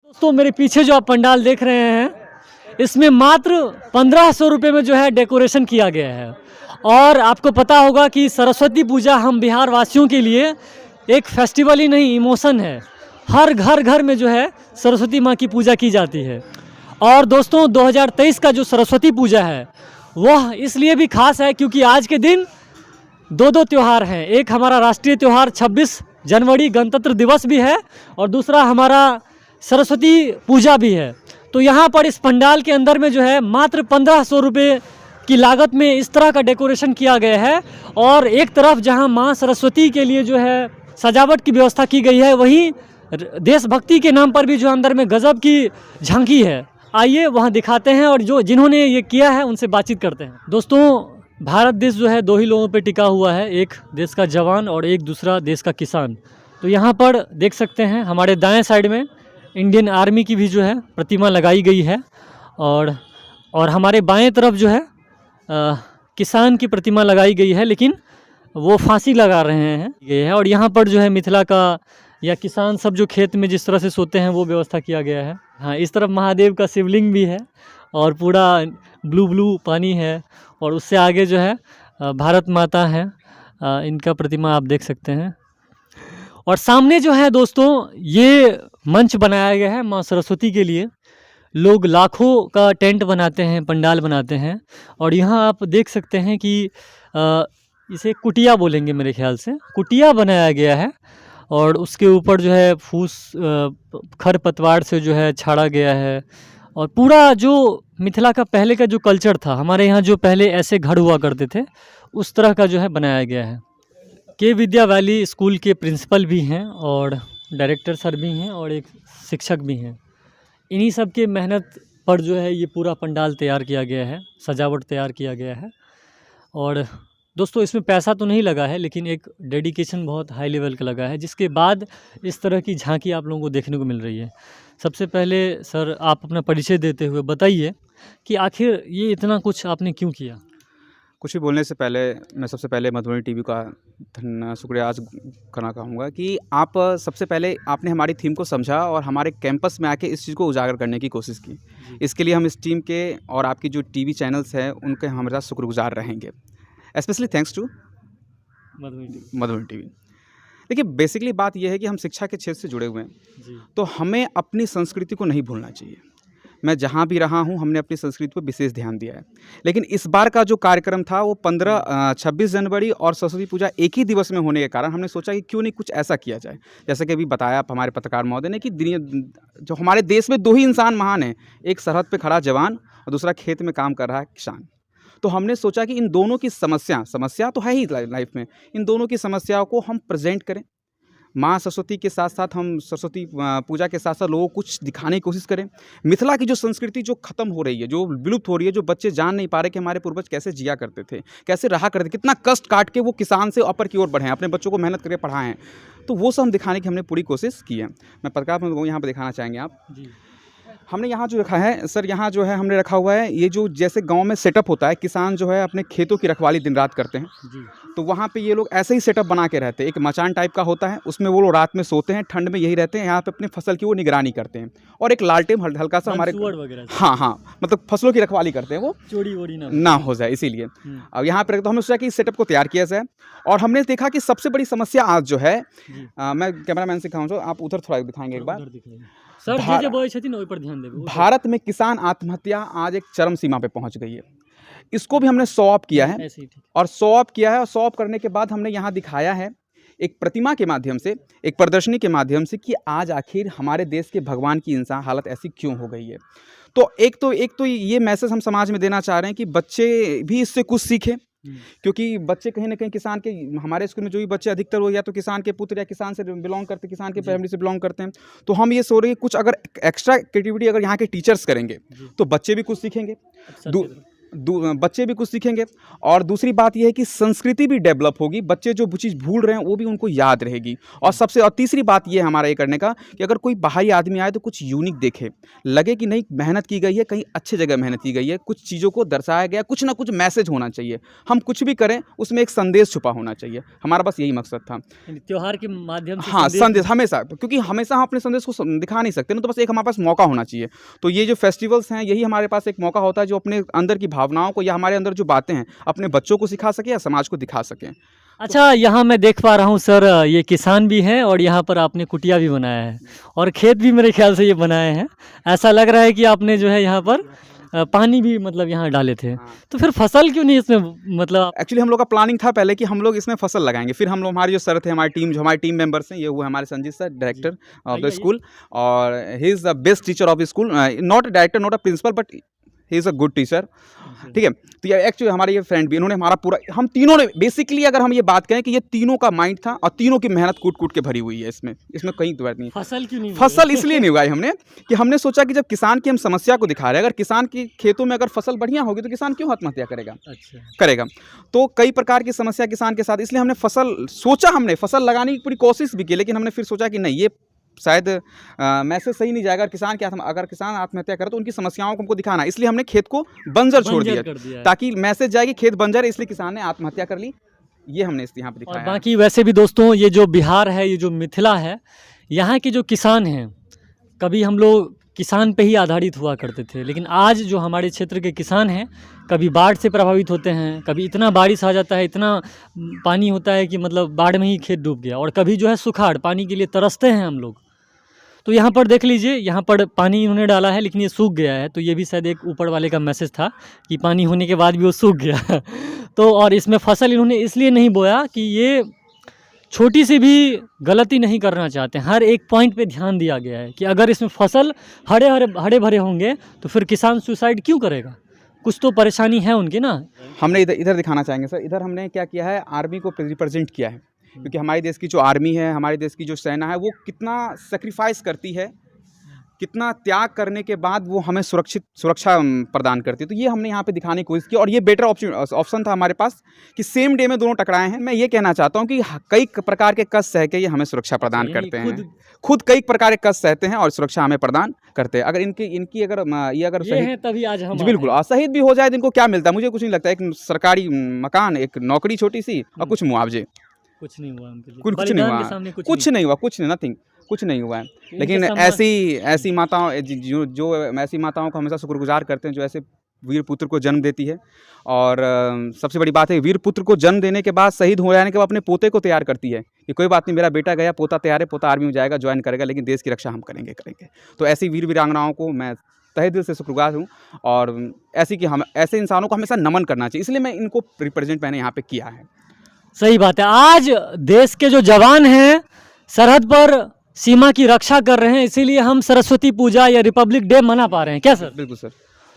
दोस्तों मेरे पीछे जो आप पंडाल देख रहे हैं, इसमें मात्र 1500 रुपये में जो है डेकोरेशन किया गया है। और आपको पता होगा कि सरस्वती पूजा हम बिहार वासियों के लिए एक फेस्टिवल ही नहीं, इमोशन है। हर घर घर में जो है सरस्वती माँ की पूजा की जाती है। और दोस्तों 2023 का जो सरस्वती पूजा है वह इसलिए भी खास है क्योंकि आज के दिन दो त्यौहार हैं। एक हमारा राष्ट्रीय त्यौहार 26 जनवरी गणतंत्र दिवस भी है और दूसरा हमारा सरस्वती पूजा भी है। तो यहाँ पर इस पंडाल के अंदर में जो है मात्र 1500 रुपये की लागत में इस तरह का डेकोरेशन किया गया है। और एक तरफ जहाँ माँ सरस्वती के लिए जो है सजावट की व्यवस्था की गई है, वहीं देशभक्ति के नाम पर भी जो अंदर में गजब की झांकी है। आइए वहाँ दिखाते हैं और जिन्होंने ये किया है उनसे बातचीत करते हैं। दोस्तों भारत देश जो है दो ही लोगों पे टिका हुआ है, एक देश का जवान और एक दूसरा देश का किसान। तो यहाँ पर देख सकते हैं हमारे दाएं साइड में इंडियन आर्मी की भी जो है प्रतिमा लगाई गई है और हमारे बाएं तरफ जो है किसान की प्रतिमा लगाई गई है, लेकिन वो फांसी लगा रहे हैं ये है। और यहाँ पर जो है मिथिला का या किसान सब जो खेत में जिस तरह से सोते हैं वो व्यवस्था किया गया है। हाँ, इस तरफ महादेव का शिवलिंग भी है और पूरा ब्लू पानी है और उससे आगे जो है भारत माता है, इनका प्रतिमा आप देख सकते हैं। और सामने जो है दोस्तों ये मंच बनाया गया है माँ सरस्वती के लिए। लोग लाखों का टेंट बनाते हैं, पंडाल बनाते हैं। और यहाँ आप देख सकते हैं कि इसे कुटिया बोलेंगे मेरे ख्याल से, कुटिया बनाया गया है और उसके ऊपर जो है फूस खरपतवार से जो है छाड़ा गया है। और पूरा जो मिथिला का पहले का जो कल्चर था, हमारे यहाँ जो पहले ऐसे घर हुआ करते थे, उस तरह का जो है बनाया गया है। के विद्या वैली स्कूल के प्रिंसिपल भी हैं और डायरेक्टर सर भी हैं और एक शिक्षक भी हैं। इन्हीं सब के मेहनत पर जो है ये पूरा पंडाल तैयार किया गया है, सजावट तैयार किया गया है। और दोस्तों इसमें पैसा तो नहीं लगा है, लेकिन एक डेडिकेशन बहुत हाई लेवल का लगा है, जिसके बाद इस तरह की झांकी आप लोगों को देखने को मिल रही है। सबसे पहले सर आप अपना परिचय देते हुए बताइए कि आखिर ये इतना कुछ आपने क्यों किया। कुछ भी बोलने से पहले मैं सबसे पहले मधुबनी टीवी का शुक्रिया आज करना चाहूँगा कि आप सबसे पहले आपने हमारी थीम को समझा और हमारे कैंपस में आके इस चीज़ को उजागर करने की कोशिश की। इसके लिए हम इस टीम के और आपकी जो टीवी चैनल्स हैं उनके हमेशा शुक्रगुजार रहेंगे। Specially thanks to Madhubani TV. देखिए बेसिकली बात यह है कि हम शिक्षा के क्षेत्र से जुड़े हुए हैं, तो हमें अपनी संस्कृति को नहीं भूलना चाहिए। मैं जहाँ भी रहा हूँ हमने अपनी संस्कृति पर विशेष ध्यान दिया है। लेकिन इस बार का जो कार्यक्रम था वो 26 जनवरी और सरस्वती पूजा एक ही दिवस में होने के कारण हमने सोचा कि क्यों नहीं कुछ ऐसा किया जाए। जैसे कि अभी बताया हमारे पत्रकार महोदय ने कि जो हमारे देश में दो ही इंसान महान हैं, एक सरहद पे खड़ा जवान और दूसरा खेत में काम कर रहा है किसान। तो हमने सोचा कि इन दोनों की समस्या तो है ही लाइफ में, इन दोनों की समस्याओं को हम प्रेजेंट करें। माँ सरस्वती के साथ साथ हम सरस्वती पूजा के साथ साथ लोगों को कुछ दिखाने की कोशिश करें। मिथिला की जो संस्कृति जो ख़त्म हो रही है, जो विलुप्त हो रही है, जो बच्चे जान नहीं पा रहे कि हमारे पूर्वज कैसे जिया करते थे, कैसे रहा करते थे, कितना कष्ट काट के वो किसान से ऊपर की ओर बढ़े हैं, अपने बच्चों को मेहनत करके पढ़ाएं हैं। तो वो सब हम दिखाने की हमने पूरी कोशिश की है। मैं पत्रकार को यहाँ पर दिखाना चाहेंगे आप जी। हमने यहाँ जो रखा है सर, यहाँ जो है हमने रखा हुआ है ये जो जैसे गांव में सेटअप होता है, किसान जो है अपने खेतों की रखवाली दिन रात करते हैं जी। तो वहाँ पे ये लोग ऐसे ही सेटअप बना के रहते हैं। एक मचान टाइप का होता है, उसमें वो लोग रात में सोते हैं, ठंड में यही रहते हैं, यहाँ पे अपने फसल की वो निगरानी करते हैं। और एक लालटेन हल्का सा हमारे हाँ मतलब फसलों की रखवाली करते हैं, वो चोरी वोरी ना हो जाए इसीलिए। अब यहाँ पर तो हमने सोचा कि इस सेटअप को तैयार किया जाए। और हमने देखा कि सबसे बड़ी समस्या आज जो है, मैं कैमरा मैन से कहूँ आप उधर थोड़ा दिखाएंगे एक बार सर, पर ध्यान दें। भारत में किसान आत्महत्या आज एक चरम सीमा पे पहुंच गई है। इसको भी हमने शो ऑफ किया है और शो ऑफ करने के बाद हमने यहाँ दिखाया है एक प्रतिमा के माध्यम से, एक प्रदर्शनी के माध्यम से कि आज आखिर हमारे देश के भगवान की इंसान हालत ऐसी क्यों हो गई है। तो एक तो ये मैसेज हम समाज में देना चाह रहे हैं कि बच्चे भी इससे कुछ सीखें, क्योंकि बच्चे कहीं ना कहीं किसान के, हमारे स्कूल में जो भी बच्चे अधिकतर वो या तो किसान के पुत्र या किसान से बिलोंग करते हैं, किसान के फैमिली से बिलोंग करते हैं। तो हम ये सोच रहे हैं कुछ अगर एक्स्ट्रा एक्टिविटी अगर यहाँ के टीचर्स करेंगे तो बच्चे भी कुछ सीखेंगे। बच्चे भी कुछ सीखेंगे, और दूसरी बात यह है कि संस्कृति भी डेवलप होगी, बच्चे जो चीज़ भूल रहे हैं वो भी उनको याद रहेगी। और तीसरी बात ये है हमारा ये करने का कि अगर कोई बाहरी आदमी आए तो कुछ यूनिक देखे, लगे कि नहीं मेहनत की गई है, कहीं अच्छी जगह मेहनत की गई है, कुछ चीज़ों को दर्शाया गया, कुछ ना कुछ मैसेज होना चाहिए। हम कुछ भी करें उसमें एक संदेश छुपा होना चाहिए, हमारा बस यही मकसद था। त्योहार के माध्यम से हाँ, संदेश हमेशा, क्योंकि हमेशा हम अपने संदेश को दिखा नहीं सकते ना, तो बस एक हमारे पास मौका होना चाहिए। तो ये जो फेस्टिवल्स हैं यही हमारे पास एक मौका होता है जो अपने अंदर की भावनाओं को या हमारे अंदर जो बातें हैं अपने बच्चों को सिखा सके या समाज को दिखा सकें। अच्छा, यहाँ मैं देख पा रहा हूँ सर, ये किसान भी हैं और यहाँ पर आपने कुटिया भी बनाया है और खेत भी मेरे ख्याल से ये बनाए हैं। ऐसा लग रहा है कि आपने जो है यहाँ पर पानी भी मतलब यहाँ डाले थे। तो फिर फसल क्यों नहीं इसमें, मतलब एक्चुअली हम लोग का प्लानिंग था पहले कि हम लोग इसमें फसल लगाएंगे, फिर हम लोग, हमारे जो सर थे, हमारी टीम मेंबर्स हैं, ये हुए हमारे Sanjeet sir, director of the school, और he is the best teacher of school, not director, not a principal, but he is a good teacher. ठीक है, तो ये एक्चुअली हमारे ये फ्रेंड भी, इन्होंने हमारा पूरा, हम तीनों ने बेसिकली, अगर हम ये बात करें कि ये तीनों का माइंड था और तीनों की मेहनत कूट के भरी हुई है इसमें कहीं तो बात नहीं। फसल क्यों नहीं, फसल इसलिए नहीं उगाई हमने कि हमने सोचा कि जब किसान की हम समस्या को दिखा रहे हैं, अगर किसान की खेतों में अगर फसल बढ़िया होगी तो किसान क्यों आत्महत्या करेगा? अच्छा करेगा। तो कई प्रकार की समस्या किसान के साथ, इसलिए हमने हमने फसल लगाने की पूरी कोशिश भी की, लेकिन हमने फिर सोचा कि नहीं, ये शायद मैसेज सही नहीं जाएगा। अगर किसान आत्महत्या करे तो उनकी समस्याओं को हमको दिखाना, इसलिए हमने खेत को बंजर छोड़ दिया ताकि मैसेज जाएगी खेत बंजर है, इसलिए किसान ने आत्महत्या कर ली। ये हमने यहाँ पे दिखाया। और बाकी वैसे भी दोस्तों, ये जो बिहार है, ये जो मिथिला है, यहाँ के जो किसान हैं, कभी हम लोग किसान पे ही आधारित हुआ करते थे, लेकिन आज जो हमारे क्षेत्र के किसान हैं, कभी बाढ़ से प्रभावित होते हैं, कभी इतना बारिश आ जाता है, इतना पानी होता है कि मतलब बाढ़ में ही खेत डूब गया, और कभी जो है सुखाड़, पानी के लिए तरसते हैं हम लोग। तो यहाँ पर देख लीजिए, यहाँ पर पानी इन्होंने डाला है लेकिन ये सूख गया है, तो ये भी शायद एक ऊपर वाले का मैसेज था कि पानी होने के बाद भी वो सूख गया। तो और इसमें फसल इन्होंने इसलिए नहीं बोया कि ये छोटी सी भी गलती नहीं करना चाहते, हर एक पॉइंट पे ध्यान दिया गया है कि अगर इसमें फसल हरे भरे होंगे तो फिर किसान सुसाइड क्यों करेगा, कुछ तो परेशानी है उनकी ना। हमने इधर दिखाना चाहेंगे सर, इधर हमने क्या किया है, आर्मी को रिप्रेजेंट किया है, क्योंकि हमारे देश की जो आर्मी है, हमारे देश की जो सेना है, वो कितना सेक्रीफाइस करती है, कितना त्याग करने के बाद वो हमें सुरक्षा प्रदान करती है। तो ये हमने यहाँ पे दिखाने की कोशिश की, और ये बेटर ऑप्शन था हमारे पास कि सेम डे में दोनों टकराए हैं। मैं ये कहना चाहता हूँ कि कई प्रकार के कष्ट सह के ये हमें सुरक्षा प्रदान करते हैं, खुद कई प्रकार के कष्ट सहते हैं और सुरक्षा हमें प्रदान करते हैं। अगर इनकी अगर ये है तभी आज हम बिल्कुल शहीद भी हो जाए तो इनको क्या मिलता है? मुझे कुछ नहीं लगता, एक सरकारी मकान, एक नौकरी छोटी सी और कुछ मुआवजे, कुछ नहीं हुआ उनके लिए, कुछ नहीं हुआ, नथिंग, कुछ नहीं हुआ है। लेकिन ऐसी माताओं जो ऐसी माताओं को हमेशा शुक्रगुजार करते हैं जो ऐसे वीर पुत्र को जन्म देती है। और सबसे बड़ी बात है, वीर पुत्र को जन्म देने के बाद, शहीद हो जाने के बाद अपने पोते को तैयार करती है कि कोई बात नहीं, मेरा बेटा गया, पोता तैयार है, पोता आर्मी में जाएगा, ज्वाइन करेगा, लेकिन देश की रक्षा हम करेंगे। तो ऐसी वीर वीरांगनाओं को मैं तहे दिल से शुक्रगुजार हूँ, और ऐसे इंसानों को हमेशा नमन करना चाहिए, इसलिए मैं इनको रिप्रेजेंट मैंने यहाँ पे किया है। सही बात है। आज देश के जो जवान हैं सरहद पर सीमा की रक्षा कर रहे हैं, इसीलिए हम सरस्वती पूजा या रिपब्लिक डे मना पा रहे हैं, क्या सर? बिल्कुल सर।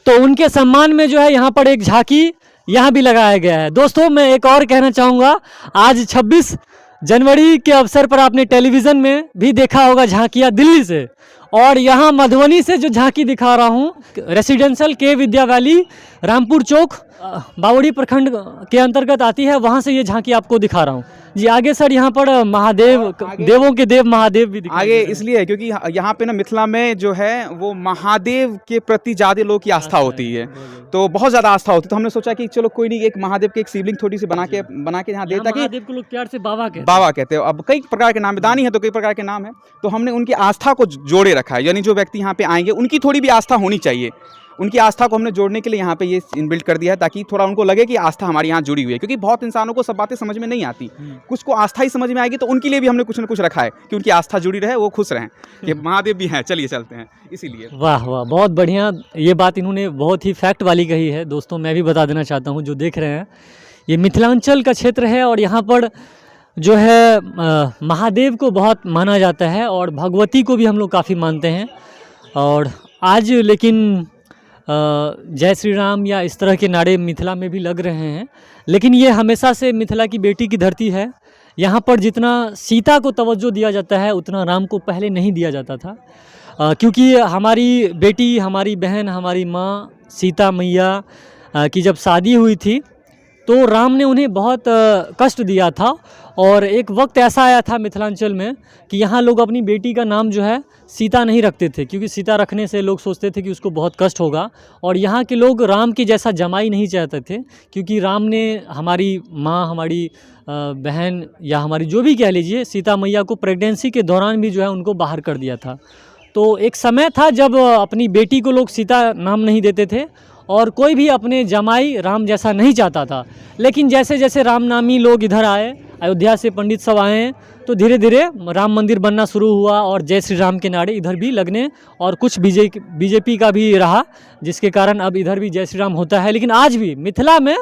तो उनके सम्मान में जो है यहाँ पर एक झांकी यहाँ भी लगाया गया है। दोस्तों, मैं एक और कहना चाहूँगा, आज 26 जनवरी के अवसर पर आपने टेलीविज़न में भी देखा होगा झांकियाँ दिल्ली से, और यहाँ मधुबनी से जो झांकी दिखा रहा हूँ, रेसिडेंशियल के विद्या वैली, रामपुर चौक, बावड़ी प्रखंड के अंतर्गत आती है, वहाँ से ये झांकी आपको दिखा रहा हूँ। जी आगे सर, यहाँ पर महादेव, देवों के देव महादेव भी आगे इसलिए है क्योंकि यहाँ पे ना मिथिला में जो है वो महादेव के प्रति ज़्यादा लोगों की आस्था होती है, तो बहुत ज़्यादा आस्था होती है। तो हमने सोचा कि चलो कोई नहीं, एक महादेव की एक शिवलिंग थोड़ी सी बना के यहाँ दे, ताकि महादेव को लोग प्यार से बाबा कहते हैं। अब कई प्रकार के नाम, दानी है तो कई प्रकार के नाम है, तो हमने उनकी आस्था को जोड़े रखा है, यानी जो व्यक्ति यहाँ पे आएंगे उनकी थोड़ी भी आस्था होनी चाहिए, उनकी आस्था को हमने जोड़ने के लिए यहाँ पे ये इनबिल्ट कर दिया है, ताकि थोड़ा उनको लगे कि आस्था हमारे यहाँ जुड़ी हुई है। क्योंकि बहुत इंसानों को सब बातें समझ में नहीं आती, कुछ को आस्था ही समझ में आएगी, तो उनके लिए भी हमने कुछ न कुछ रखा है कि उनकी आस्था जुड़ी रहे, वो खुश रहें कि महादेव भी हैं, चलिए चलते हैं, इसीलिए। वाह वाह, बहुत बढ़िया, ये बात इन्होंने बहुत ही फैक्ट वाली कही है। दोस्तों, मैं भी बता देना चाहता हूँ, जो देख रहे हैं, ये मिथिलांचल का क्षेत्र है और यहाँ पर जो है महादेव को बहुत माना जाता है और भगवती को भी हम लोग काफ़ी मानते हैं। और आज लेकिन जय श्री राम या इस तरह के नारे मिथिला में भी लग रहे हैं, लेकिन ये हमेशा से मिथिला की बेटी की धरती है। यहाँ पर जितना सीता को तवज्जो दिया जाता है उतना राम को पहले नहीं दिया जाता था, क्योंकि हमारी बेटी, हमारी बहन, हमारी माँ सीता मैया की जब शादी हुई थी तो राम ने उन्हें बहुत कष्ट दिया था। और एक वक्त ऐसा आया था मिथिलांचल में कि यहाँ लोग अपनी बेटी का नाम जो है सीता नहीं रखते थे, क्योंकि सीता रखने से लोग सोचते थे कि उसको बहुत कष्ट होगा। और यहाँ के लोग राम के जैसा जमाई नहीं चाहते थे, क्योंकि राम ने हमारी माँ, हमारी बहन या हमारी जो भी कह लीजिए, सीता मैया को प्रेगनेंसी के दौरान भी जो है उनको बाहर कर दिया था। तो एक समय था जब अपनी बेटी को लोग सीता नाम नहीं देते थे और कोई भी अपने जमाई राम जैसा नहीं चाहता था। लेकिन जैसे जैसे रामनामी लोग इधर आए, अयोध्या से पंडित सब आए हैं, तो धीरे धीरे राम मंदिर बनना शुरू हुआ और जय श्री राम के नारे इधर भी लगने, और कुछ बीजेपी का भी रहा, जिसके कारण अब इधर भी जय श्री राम होता है। लेकिन आज भी मिथिला में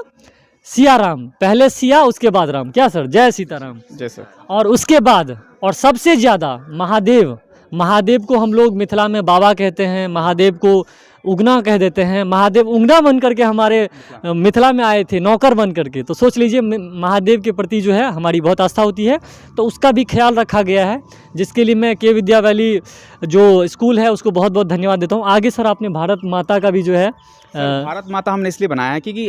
सिया राम, पहले सिया उसके बाद राम, क्या सर, जय सीताराम। जय सर। और उसके बाद और सबसे ज़्यादा महादेव, महादेव को हम लोग मिथिला में बाबा कहते हैं, महादेव को उगना कह देते हैं। महादेव उगना बन करके हमारे मिथिला में आए थे, नौकर बन करके। तो सोच लीजिए महादेव के प्रति जो है हमारी बहुत आस्था होती है, तो उसका भी ख्याल रखा गया है, जिसके लिए मैं के विद्या वैली जो स्कूल है उसको बहुत बहुत धन्यवाद देता हूँ। आगे सर आपने भारत माता का भी जो है भारत माता हमने इसलिए बनाया है क्योंकि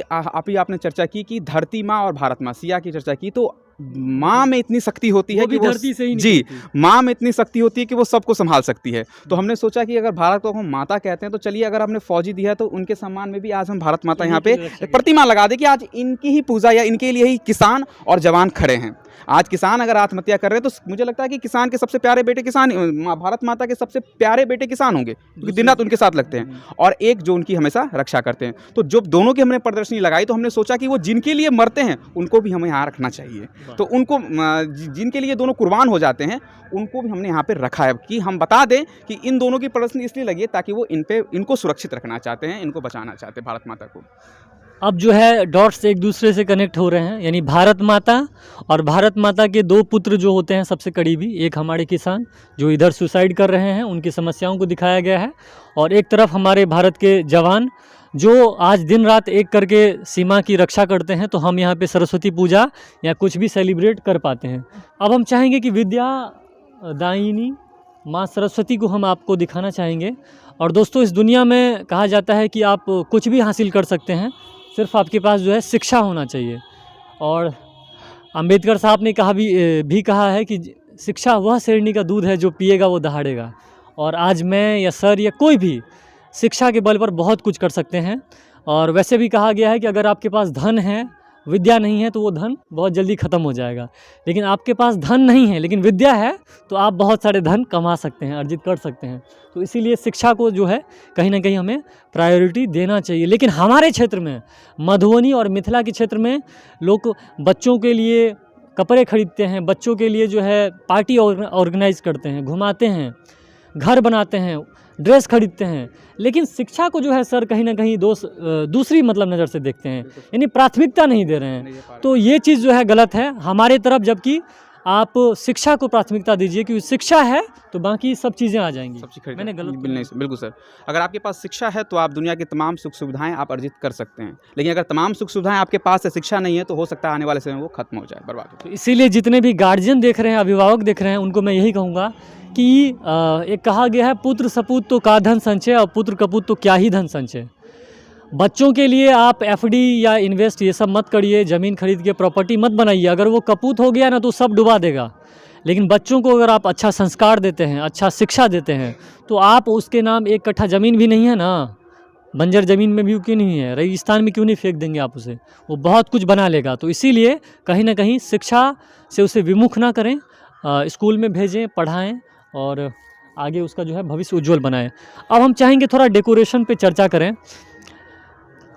आपने चर्चा की कि धरती माँ और भारत माँ, सिया की चर्चा की, तो माँ में इतनी शक्ति होती है कि वो धरती से ही जी, माँ में इतनी शक्ति होती है कि वो सबको संभाल सकती है। तो हमने सोचा कि अगर भारत को हम माता कहते हैं तो चलिए, अगर हमने फौजी दिया है तो उनके सम्मान में भी आज हम भारत माता यहाँ पे प्रतिमा लगा दें कि आज इनकी ही पूजा या इनके लिए ही किसान और जवान खड़े हैं। आज किसान अगर आत्महत्या कर रहे हैं तो मुझे लगता है कि किसान के सबसे प्यारे बेटे किसान, भारत माता के सबसे प्यारे बेटे किसान होंगे, क्योंकि दिन रात उनके साथ लगते हैं और एक जो उनकी हमेशा रक्षा करते हैं। तो जो दोनों की हमने प्रदर्शनी लगाई तो हमने सोचा कि वो जिनके लिए मरते हैं उनको भी हमें यहाँ रखना चाहिए। तो उनको, जिनके लिए दोनों कुर्बान हो जाते हैं, उनको भी हमने यहाँ पे रखा है कि हम बता दें कि इन दोनों की प्रदर्शनी इसलिए लगी है ताकि वो इनको सुरक्षित रखना चाहते हैं, इनको बचाना चाहते हैं भारत माता को। अब जो है डॉट्स एक दूसरे से कनेक्ट हो रहे हैं, यानी भारत माता और भारत माता के दो पुत्र जो होते हैं सबसे करीबी, एक हमारे किसान जो इधर सुसाइड कर रहे हैं, उनकी समस्याओं को दिखाया गया है, और एक तरफ हमारे भारत के जवान जो आज दिन रात एक करके सीमा की रक्षा करते हैं। तो हम यहाँ पे सरस्वती पूजा या कुछ भी सेलिब्रेट कर पाते हैं। अब हम चाहेंगे कि विद्या दायिनी माँ सरस्वती को हम आपको दिखाना चाहेंगे। और दोस्तों, इस दुनिया में कहा जाता है कि आप कुछ भी हासिल कर सकते हैं, सिर्फ आपके पास जो है शिक्षा होना चाहिए। और अंबेडकर साहब ने भी कहा है कि शिक्षा वह शेरनी का दूध है जो पिएगा वो दहाड़ेगा। और आज मैं या सर या कोई भी शिक्षा के बल पर बहुत कुछ कर सकते हैं। और वैसे भी कहा गया है कि अगर आपके पास धन है, विद्या नहीं है, तो वो धन बहुत जल्दी ख़त्म हो जाएगा। लेकिन आपके पास धन नहीं है लेकिन विद्या है, तो आप बहुत सारे धन कमा सकते हैं, अर्जित कर सकते हैं। तो इसीलिए शिक्षा को जो है कहीं ना कहीं हमें प्रायोरिटी देना चाहिए। लेकिन हमारे क्षेत्र में, मधुबनी और मिथिला के क्षेत्र में, लोग बच्चों के लिए कपड़े खरीदते हैं, बच्चों के लिए जो है पार्टी ऑर्गेनाइज करते हैं, घुमाते हैं, घर बनाते हैं, ड्रेस खरीदते हैं, लेकिन शिक्षा को जो है सर कहीं ना कहीं दूसरी मतलब नज़र से देखते हैं, यानी प्राथमिकता नहीं दे रहे हैं। तो ये चीज़ जो है गलत है हमारे तरफ, जबकि आप शिक्षा को प्राथमिकता दीजिए, क्योंकि शिक्षा है तो बाकी सब चीज़ें आ जाएंगी। मैंने गलत बिल्कुल सर, अगर आपके पास शिक्षा है तो आप दुनिया की तमाम सुख सुविधाएं आप अर्जित कर सकते हैं। लेकिन अगर तमाम सुख सुविधाएं आपके पास है, शिक्षा नहीं है, तो हो सकता है आने वाले समय में वो खत्म हो जाए, बर्बाद हो जाए। तो इसीलिए जितने भी गार्जियन देख रहे हैं, अभिभावक देख रहे हैं, उनको मैं यही कहूँगा कि एक कहा गया है, पुत्र सपूत तो का धन संचय और पुत्र कपूत तो क्या ही धन संचय। बच्चों के लिए आप एफडी या इन्वेस्ट ये सब मत करिए, ज़मीन खरीद के प्रॉपर्टी मत बनाइए। अगर वो कपूत हो गया ना तो सब डुबा देगा। लेकिन बच्चों को अगर आप अच्छा संस्कार देते हैं, अच्छा शिक्षा देते हैं, तो आप उसके नाम 1 कट्ठा ज़मीन भी नहीं है ना, बंजर ज़मीन में भी क्यों नहीं है, रेगिस्तान में क्यों नहीं फेंक देंगे आप उसे, वो बहुत कुछ बना लेगा। तो इसीलिए कहीं ना कहीं शिक्षा से उसे विमुख ना करें, स्कूल में भेजें, पढ़ाएँ और आगे उसका जो है भविष्य उज्जवल बनाएं। अब हम चाहेंगे थोड़ा डेकोरेशन पे चर्चा करें।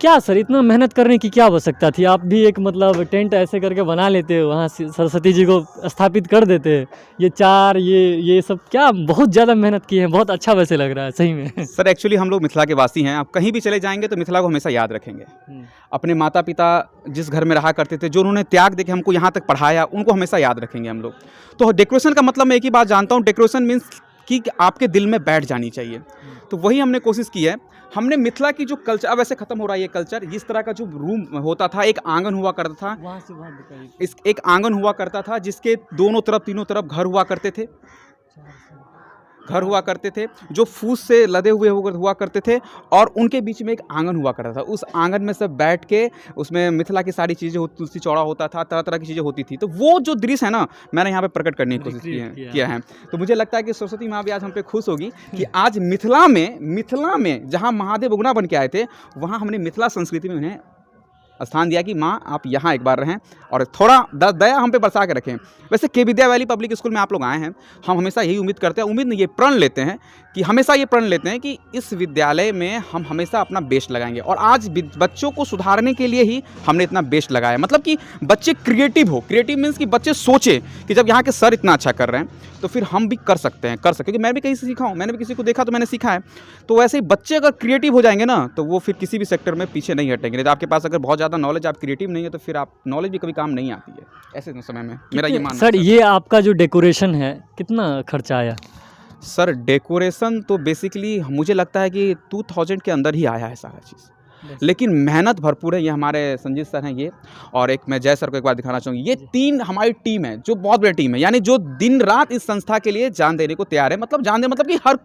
क्या सर, इतना मेहनत करने की क्या आवश्यकता थी? आप भी एक मतलब टेंट ऐसे करके बना लेते, वहाँ सरस्वती जी को स्थापित कर देते, ये चार ये सब क्या बहुत ज़्यादा मेहनत की है। बहुत अच्छा वैसे लग रहा है सही में। सर एक्चुअली हम लोग मिथिला के वासी हैं, आप कहीं भी चले जाएंगे तो मिथिला को हमेशा याद रखेंगे। अपने माता पिता जिस घर में रहा करते थे, जो उन्होंने त्याग देके हमको यहाँ तक पढ़ाया, उनको हमेशा याद रखेंगे हम लोग। तो डेकोरेशन का मतलब मैं एक ही बात जानता हूँ, डेकोरेशन मीन्स कि आपके दिल में बैठ जानी चाहिए। तो वही हमने कोशिश की है। हमने मिथिला की जो कल्चर, अब ऐसे खत्म हो रहा है ये कल्चर, इस तरह का जो रूम होता था, एक आंगन हुआ करता था, वहाँ से वहाँ दिखाइए। एक आंगन हुआ करता था जिसके दोनों तरफ तीनों तरफ घर हुआ करते थे। घर हुआ करते थे जो फूस से लदे हुए हुआ करते थे, और उनके बीच में एक आंगन हुआ करता था। उस आंगन में सब बैठ के उसमें मिथिला की सारी चीज़ें होती, तुलसी चौड़ा होता था, तरह तरह की चीज़ें होती थी। तो वो जो दृश्य है ना, मैंने यहाँ पे प्रकट करने की कोशिश किया है। तो मुझे लगता है कि सरस्वती माँ भी आज हम पे खुश होगी कि आज मिथिला में जहाँ महादेव उगना बन के आए थे, वहाँ हमने मिथिला संस्कृति में उन्हें स्थान दिया कि माँ आप यहाँ एक बार रहें और थोड़ा दया हम पे बरसा के रखें। वैसे के विद्या वैली पब्लिक स्कूल में आप लोग आए हैं, हम हमेशा यही उम्मीद करते हैं, उम्मीद नहीं ये प्रण लेते हैं कि इस विद्यालय में हम हमेशा अपना बेस्ट लगाएंगे। और आज बच्चों को सुधारने के लिए ही हमने इतना बेस्ट लगाया, मतलब कि बच्चे क्रिएटिव मीन्स कि बच्चे सोचे कि जब यहाँ के सर इतना अच्छा कर रहे हैं तो फिर हम भी कर सकते हैं, क्योंकि मैं भी कहीं से सीखा हूँ, मैंने भी किसी को देखा तो मैंने सीखा है। तो वैसे ही बच्चे अगर क्रिएटिव हो जाएंगे ना, तो वो फिर किसी भी सेक्टर में पीछे नहीं हटेंगे। नहीं तो आपके पास अगर बहुत ज़्यादा नॉलेज, आप क्रिएटिव नहीं है, तो फिर आप नॉलेज भी कभी काम नहीं आती है ऐसे समय में, मेरा ये मानना है। सर ये आपका जो डेकोरेशन है कितना खर्चा आया? सर डेकोरेशन तो बेसिकली मुझे लगता है कि 2000 के अंदर ही आया है सारा चीज़, लेकिन मेहनत भरपूर है। ये हमारे संजीत सर हैं ये, और एक मैं जय सर को एक बार दिखाना चाहूँगी। ये 3 हमारी टीम है जो बहुत बड़ी टीम है, यानी जो दिन रात इस संस्था के लिए जान देने को तैयार है। मतलब कि हर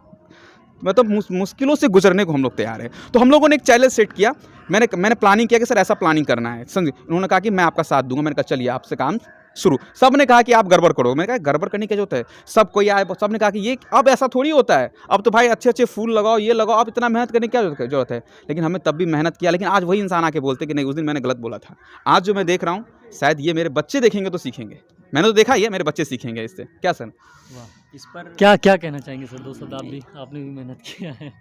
मुश्किलों से गुजरने को हम लोग तैयार हैं। तो हम लोगों ने एक चैलेंज सेट किया, मैंने प्लानिंग किया कि सर ऐसा प्लानिंग करना है। उन्होंने कहा कि मैं आपका साथ दूंगा। मैंने कहा चलिए आपसे काम शुरू। सब ने कहा कि आप गड़बड़ करो। मैंने कहा गड़बड़ करने की क्या जरूरत है, सब कोई आए, सब ने कहा कि ये अब ऐसा थोड़ी होता है, अब तो भाई अच्छे फूल लगाओ, ये लगाओ, अब इतना मेहनत करने की क्या जरूरत है। लेकिन हमें तब भी मेहनत किया, लेकिन आज वही इंसान आके बोलते कि नहीं उस दिन मैंने गलत बोला था। आज जो मैं देख रहा हूँ, शायद ये मेरे बच्चे देखेंगे तो सीखेंगे। मैंने तो देखा ही है, मेरे बच्चे सीखेंगे इससे। क्या सर? इस पर क्या कहना चाहेंगे सर? 2 शब्द, आपने भी मेहनत किया है,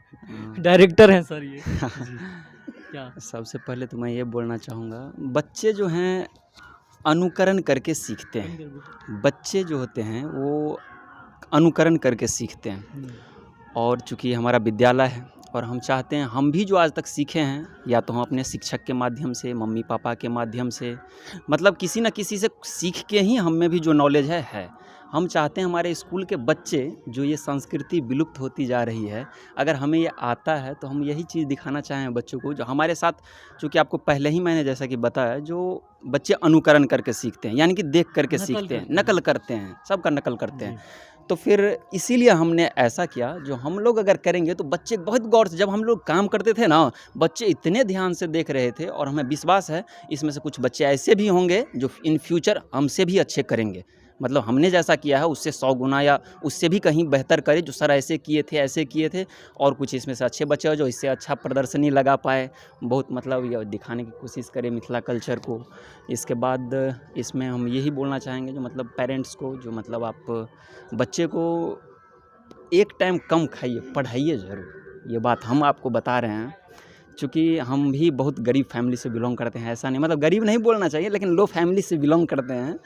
डायरेक्टर हैं सर ये। क्या? सबसे पहले तो मैं ये बोलना चाहूँगा, बच्चे जो हैं अनुकरण करके सीखते हैं। बच्चे जो होते हैं वो अनुकरण करके सीखते हैं, और चूँकि हमारा विद्यालय है और हम चाहते हैं हम भी जो आज तक सीखे हैं, या तो हम अपने शिक्षक के माध्यम से, मम्मी पापा के माध्यम से, मतलब किसी न किसी से सीख के ही हम में भी जो नॉलेज है। हम चाहते हैं हमारे स्कूल के बच्चे, जो ये संस्कृति विलुप्त होती जा रही है, अगर हमें ये आता है तो हम यही चीज़ दिखाना चाहें बच्चों को। जो हमारे साथ, चूँकि आपको पहले ही मैंने जैसा कि बताया, जो बच्चे अनुकरण करके सीखते हैं, यानी कि देख करके सीखते हैं, नकल करते हैं, सबका नकल करते हैं। तो फिर इसीलिए हमने ऐसा किया, जो हम लोग अगर करेंगे तो बच्चे बहुत गौर से, जब हम लोग काम करते थे ना, बच्चे इतने ध्यान से देख रहे थे, और हमें विश्वास है इसमें से कुछ बच्चे ऐसे भी होंगे जो इन फ्यूचर हमसे भी अच्छे करेंगे। मतलब हमने जैसा किया है उससे 100 गुना या उससे भी कहीं बेहतर करे, जो सर ऐसे किए थे, और कुछ इसमें से अच्छे बच्चे हो जो इससे अच्छा प्रदर्शनी लगा पाए, बहुत मतलब ये दिखाने की कोशिश करें मिथिला कल्चर को। इसके बाद इसमें हम यही बोलना चाहेंगे, जो मतलब पेरेंट्स को, जो मतलब आप बच्चे को एक टाइम कम खाइए, पढ़ाइए ज़रूर। ये बात हम आपको बता रहे हैं, चूँकि हम भी बहुत गरीब फैमिली से बिलोंग करते हैं। ऐसा नहीं, मतलब गरीब नहीं बोलना चाहिए, लेकिन लो फैमिली से बिलोंग करते हैं।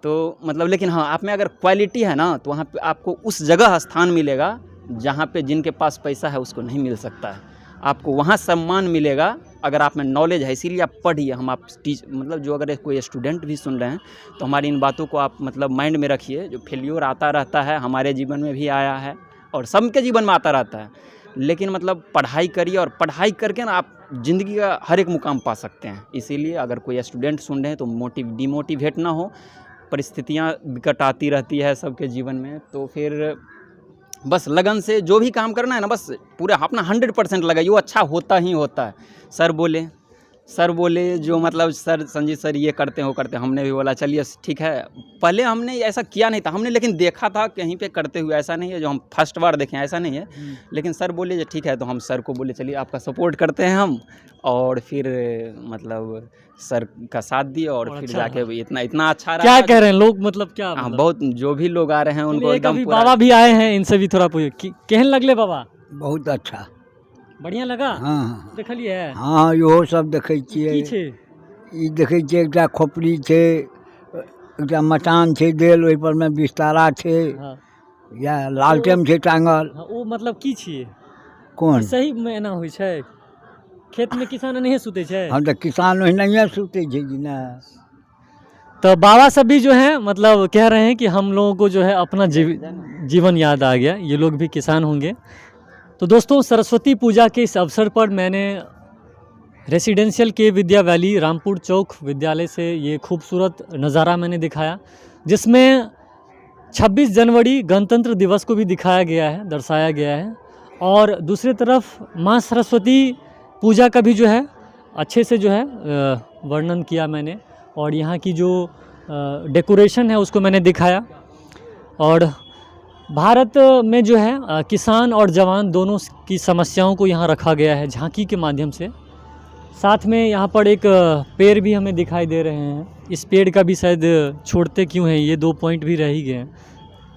तो मतलब, लेकिन हाँ, आप में अगर क्वालिटी है ना, तो वहाँ पे आपको उस जगह स्थान मिलेगा जहाँ पे जिनके पास पैसा है उसको नहीं मिल सकता है। आपको वहाँ सम्मान मिलेगा अगर आप में नॉलेज है। इसीलिए आप पढ़िए। हम आप मतलब जो अगर कोई स्टूडेंट भी सुन रहे हैं तो हमारी इन बातों को आप मतलब माइंड में रखिए। जो फेल्योर आता रहता है, हमारे जीवन में भी आया है और सबके जीवन में आता रहता है, लेकिन मतलब पढ़ाई करिए, और पढ़ाई करके ना आप ज़िंदगी का हर एक मुकाम पा सकते हैं। इसीलिए अगर कोई स्टूडेंट सुन रहे हैं तो डिमोटिवेट ना हो। परिस्थितियाँ विकट आती रहती है सबके जीवन में, तो फिर बस लगन से जो भी काम करना है ना, बस पूरा अपना 100% लगाइए, वो अच्छा होता ही होता है। सर बोले जो मतलब सर संजीत सर ये करते हैं वो करते हैं, हमने भी बोला चलिए ठीक है। पहले हमने ऐसा किया नहीं था, हमने लेकिन देखा था कहीं पे करते हुए, ऐसा नहीं है जो हम फर्स्ट बार देखें, ऐसा नहीं है। लेकिन सर बोले जो ठीक है, तो हम सर को बोले चलिए आपका सपोर्ट करते हैं हम, और फिर मतलब सर का साथ दिए, और फिर अच्छा जाके इतना अच्छा रहा। क्या कह रहे हैं लोग, मतलब क्या? हाँ, बहुत जो भी लोग आ रहे हैं उनको एकदम बाबा भी आए हैं, इनसे भी थोड़ा पूछिए, केहन लगले बाबा? बहुत अच्छा, बढ़िया लगा। हाँ देखलिए? हाँ, इहो सब देखै छियै। की छै? ई देखै छियै एकटा खोपड़ी छै, एकटा मचान छै देल, ओहि पर में बिस्तारा छै, हाँ या लालटेम छै टांगल। हाँ, ओ मतलब की छियै? कोन? सही में एना होइ छै? खेत में किसान नहीं सुते छै? हम तो किसान ओहिनाइए सुतै छै कि ना। तो बाबा सब भी जो है मतलब कह रहे हैं कि हम लोगों को जो है अपना जीवन याद आ गया, ये लोग भी किसान होंगे। तो दोस्तों, सरस्वती पूजा के इस अवसर पर मैंने रेसिडेंशियल के विद्या वैली रामपुर चौक विद्यालय से ये खूबसूरत नज़ारा मैंने दिखाया, जिसमें 26 जनवरी गणतंत्र दिवस को भी दिखाया गया है, दर्शाया गया है। और दूसरी तरफ माँ सरस्वती पूजा का भी जो है अच्छे से जो है वर्णन किया मैंने, और यहाँ की जो डेकोरेशन है उसको मैंने दिखाया। और भारत में जो है किसान और जवान दोनों की समस्याओं को यहाँ रखा गया है झांकी के माध्यम से। साथ में यहाँ पर एक पेड़ भी हमें दिखाई दे रहे हैं, इस पेड़ का भी शायद छोड़ते क्यों हैं, ये 2 पॉइंट भी रह ही गए हैं,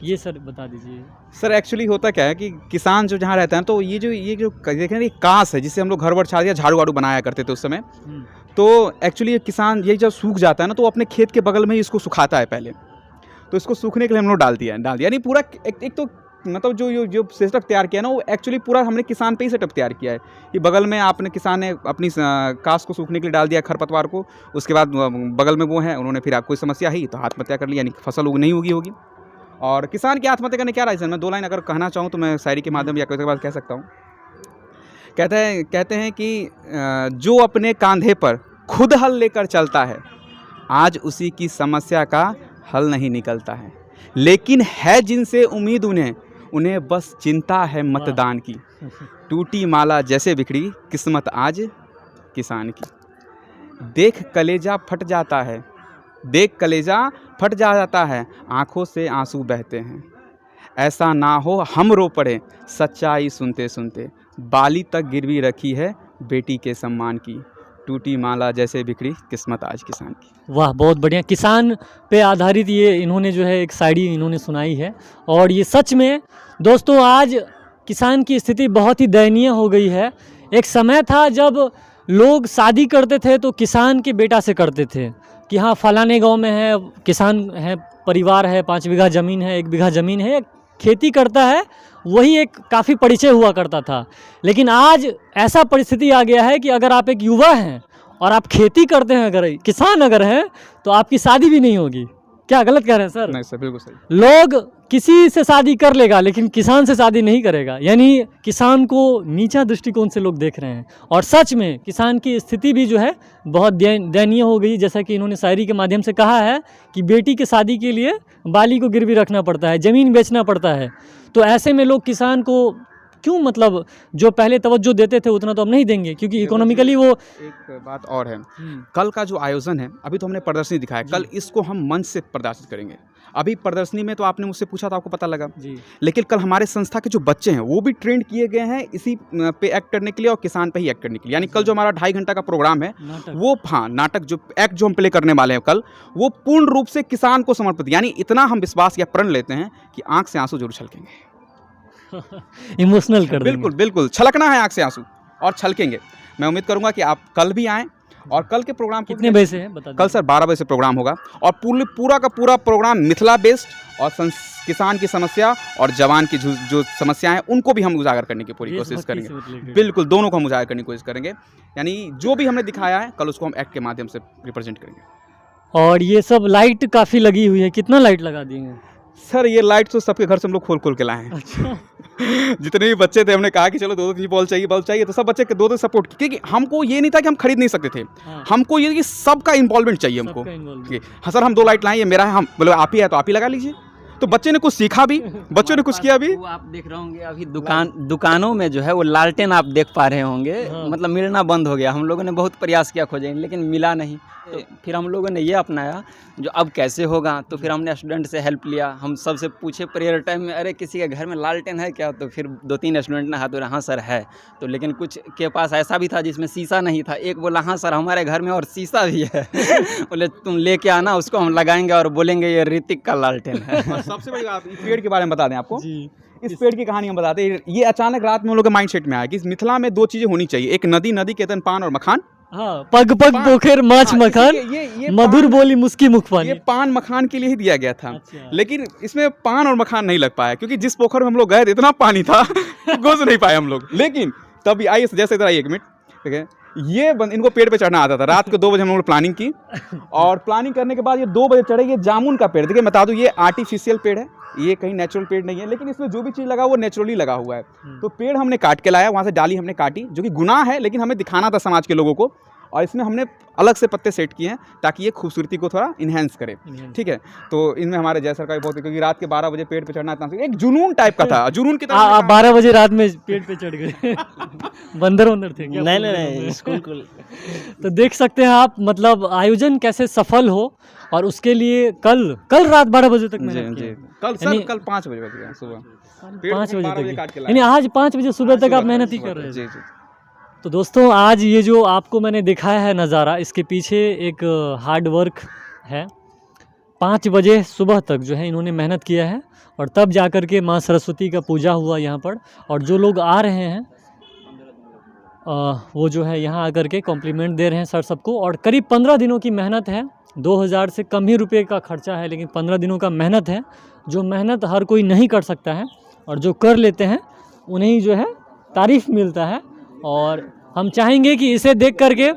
ये सर बता दीजिए। सर एक्चुअली होता क्या है कि किसान जो जहाँ रहते हैं तो ये जो देखें ये कांस है जिससे हम लोग घर वर छा दिया झाड़ू वाड़ू बनाया करते थे उस समय। तो एक्चुअली किसान ये जब सूख जाता है ना तो अपने खेत के बगल में ही इसको सुखाता है पहले, तो इसको सूखने के लिए हम लोग डाल दिया यानी पूरा एक तो मतलब जो सेटअप तैयार किया ना वो एक्चुअली पूरा हमने किसान पे ही सेटअप तैयार किया है कि बगल में आपने किसान ने अपनी कास को सूखने के लिए डाल दिया खरपतवार को, उसके बाद बगल में वो है उन्होंने फिर आपको समस्या ही तो आत्महत्या कर ली, यानी फसल नहीं होगी। और किसान की आत्महत्या करने क्या रीज़न, मैं 2 लाइन अगर कहना चाहूँ तो मैं शायरी के माध्यम या कोई बात कह सकता हूँ। कहते हैं कि जो अपने कंधे पर खुद हल लेकर चलता है आज उसी की समस्या का हल नहीं निकलता है, लेकिन है जिनसे उम्मीद उन्हें बस चिंता है मतदान की। टूटी माला जैसे बिखरी किस्मत आज किसान की। देख कलेजा फट जाता है आँखों से आंसू बहते हैं। ऐसा ना हो हम रो पड़े सच्चाई सुनते सुनते, बाली तक गिरवी रखी है बेटी के सम्मान की। टूटी माला जैसे बिखरी किस्मत आज किसान की। वाह, बहुत बढ़िया। किसान पे आधारित ये इन्होंने जो है एक शायरी इन्होंने सुनाई है, और ये सच में दोस्तों आज किसान की स्थिति बहुत ही दयनीय हो गई है। एक समय था जब लोग शादी करते थे तो किसान के बेटा से करते थे कि हाँ फलाने गांव में है किसान है, परिवार है, 5 बीघा ज़मीन है, 1 बीघा ज़मीन है, खेती करता है, वही एक काफ़ी परिचय हुआ करता था। लेकिन आज ऐसा परिस्थिति आ गया है कि अगर आप एक युवा हैं और आप खेती करते हैं, अगर किसान अगर हैं, तो आपकी शादी भी नहीं होगी। क्या गलत कह रहे हैं सर? नहीं सर, बिल्कुल सही। लोग किसी से शादी कर लेगा लेकिन किसान से शादी नहीं करेगा, यानी किसान को नीचा दृष्टिकोण से लोग देख रहे हैं। और सच में किसान की स्थिति भी जो है बहुत दयनीय हो गई। जैसा कि इन्होंने शायरी के माध्यम से कहा है कि बेटी की शादी के लिए बाली को गिरवी रखना पड़ता है, ज़मीन बेचना पड़ता है। तो ऐसे में लोग किसान को क्यों, मतलब जो पहले तवज्जो देते थे उतना तो हम नहीं देंगे, क्योंकि इकोनॉमिकली वो। एक बात और है, कल का जो आयोजन है, अभी तो हमने प्रदर्शनी दिखाया, कल इसको हम मंच से प्रदर्शित करेंगे। अभी प्रदर्शनी में तो आपने मुझसे पूछा था, आपको पता लगा जी। लेकिन कल हमारे संस्था के जो बच्चे हैं वो भी ट्रेंड किए गए हैं इसी पे एक्ट करने के लिए और किसान पे ही एक्ट करने के लिए। यानी कल जो हमारा 2.5 घंटा का प्रोग्राम है वो, हाँ नाटक जो एक्ट जो हम प्ले करने वाले हैं कल, वो पूर्ण रूप से किसान को समर्पित। यानी इतना हम विश्वास या प्रण लेते हैं कि आंख से आंसू जरूर छलकेंगे। इमोशनल कर देंगे। बिल्कुल छलकना है आंख से आंसू, और छलकेंगे। मैं उम्मीद करूंगा कि आप कल भी आएँ। और कल के प्रोग्राम कितने बजे से है बता दीजिए? कल सर 12 बजे से प्रोग्राम होगा, और पूरा का पूरा प्रोग्राम मिथिला बेस्ड और किसान की समस्या और जवान की जो समस्याएं हैं उनको भी हम उजागर करने की पूरी कोशिश करेंगे। बिल्कुल, दोनों को हम उजागर करने की कोशिश करेंगे। यानी जो भी हमने दिखाया है कल उसको हम एक्ट के माध्यम से रिप्रेजेंट करेंगे। और ये सब लाइट काफ़ी लगी हुई है, कितना लाइट लगा दिए सर? ये लाइट तो सबके घर से हम लोग खोल के लाए हैं। अच्छा। जितने भी बच्चे थे हमने कहा कि चलो 2-2 बल्ब चाहिए, तो सब बच्चे 2-2 सपोर्ट, क्योंकि हमको ये नहीं था कि हम खरीद नहीं सकते थे। हाँ। हमको ये कि सबका इन्वॉल्वमेंट चाहिए हमको। हाँ सर, हम 2 लाइट लाए, ये मेरा है, हम बोले आप ही है तो आप ही लगा लीजिए। तो बच्चे ने कुछ सीखा भी, बच्चों ने कुछ किया भी। वो आप देख रहे होंगे अभी दुकानों में जो है वो लालटेन आप देख पा रहे होंगे। हाँ। मतलब मिलना बंद हो गया। हम लोगों ने बहुत प्रयास किया खोजने, लेकिन मिला नहीं। तो फिर हम लोगों ने ये अपनाया जो अब कैसे होगा, तो फिर हमने स्टूडेंट से हेल्प लिया। हम सबसे पूछे प्रेयर टाइम में, अरे किसी के घर में लालटेन है क्या? तो फिर 2-3 स्टूडेंट ने हाथ बोला हाँ सर है। तो लेकिन कुछ के पास ऐसा भी था जिसमें शीशा नहीं था। एक बोला हाँ सर हमारे घर में और शीशा भी है। बोले तुम लेके आना, उसको हम लगाएंगे और बोलेंगे ये ऋतिक का लालटेन है। सबसे बड़ी बात, इस पेड़ के बारे में बता दें आपको जी। इस पेड़ की कहानी हम बताते हैं। ये अचानक रात में हम लोग के माइंड सेट में आया कि मिथिला में 2 चीज़ें होनी चाहिए, एक नदी के तन पान और मखान। हाँ, पग पोखर माछ मखान, ये मधुर बोली मुस्की मुख पानी। ये पान मखान के लिए ही दिया गया था। अच्छा। लेकिन इसमें पान और मखान नहीं लग पाया, क्योंकि जिस पोखर में हम लोग गए थे इतना पानी था घुस नहीं पाए हम लोग। लेकिन तभी आइए जैसे इधर आइए 1 मिनट, ठीक है। ये इनको पेड़ पे चढ़ना आता था। रात को 2 बजे हम लोग प्लानिंग की, और प्लानिंग करने के बाद ये 2 बजे चढ़े। ये जामुन का पेड़, देखिए बता दूं ये आर्टिफिशियल पेड़ है, ये कहीं नेचुरल पेड़ नहीं है, लेकिन इसमें जो भी चीज़ लगा वो नेचुरली लगा हुआ है। तो पेड़ हमने काट के लाया, वहाँ से डाली हमने काटी, जो कि गुनाह है, लेकिन हमें दिखाना था समाज के लोगों को। और इसमें हमने अलग से पत्ते सेट किए हैं ताकि ये खूबसूरती को थोड़ा इन्हेंस करे। ठीक है, तो इनमें हमारे जय सर का भी बहुत, क्योंकि रात के 12 बजे पेड़ पे चढ़ना इतना एक जुनून टाइप का था, जुनून की तरह। आप 12 बजे रात में पेड़ पे चढ़ गए बंदर वंदर थे क्या? नहीं स्कूल तो देख सकते हैं आप, मतलब आयोजन कैसे सफल हो, और उसके लिए कल रात 12 बजे तक मेहनत की। कल 5 बजे बज गया सुबह, 5 बजे 12 बजे काट के तक, लाए। यानी आज 5 बजे सुबह तक आप मेहनत ही कर रहे जी हैं। जी। तो दोस्तों, आज ये जो आपको मैंने दिखाया है नज़ारा, इसके पीछे एक हार्ड वर्क है। 5 बजे सुबह तक जो है इन्होंने मेहनत किया है, और तब जा कर के माँ सरस्वती का पूजा हुआ यहाँ पर। और जो लोग आ रहे हैं वो जो है यहाँ आकर के कॉम्प्लीमेंट दे रहे हैं सर सबको। और करीब 15 दिनों की मेहनत है, 2000 से कम ही रुपए का खर्चा है, लेकिन 15 दिनों का मेहनत है। जो मेहनत हर कोई नहीं कर सकता है, और जो कर लेते हैं उन्हें जो है तारीफ़ मिलता है। और हम चाहेंगे कि इसे देख करके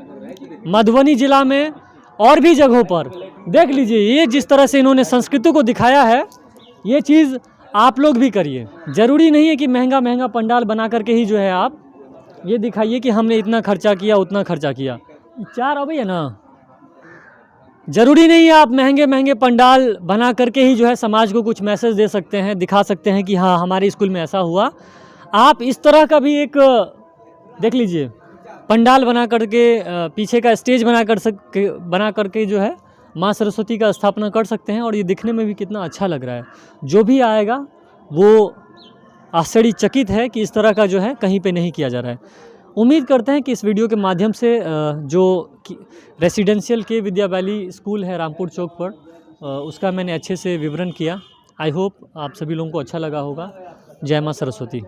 मधुबनी ज़िला में और भी जगहों पर देख लीजिए, ये जिस तरह से इन्होंने संस्कृति को दिखाया है, ये चीज़ आप लोग भी करिए। ज़रूरी नहीं है कि महंगा महंगा पंडाल बना करके ही जो है आप ये दिखाइए कि हमने इतना खर्चा किया, उतना खर्चा किया। 4 अभी है ना, ज़रूरी नहीं है आप महंगे महंगे पंडाल बना करके ही जो है समाज को कुछ मैसेज दे सकते हैं, दिखा सकते हैं कि हाँ हमारे स्कूल में ऐसा हुआ। आप इस तरह का भी एक देख लीजिए, पंडाल बना करके पीछे का स्टेज बना करके जो है माँ सरस्वती का स्थापना कर सकते हैं, और ये दिखने में भी कितना अच्छा लग रहा है। जो भी आएगा वो आश्चर्यचकित है कि इस तरह का जो है कहीं पे नहीं किया जा रहा है। उम्मीद करते हैं कि इस वीडियो के माध्यम से जो रेसिडेंशियल के विद्या वैली स्कूल है रामपुर चौक पर, उसका मैंने अच्छे से विवरण किया। आई होप आप सभी लोगों को अच्छा लगा होगा। जय माँ सरस्वती।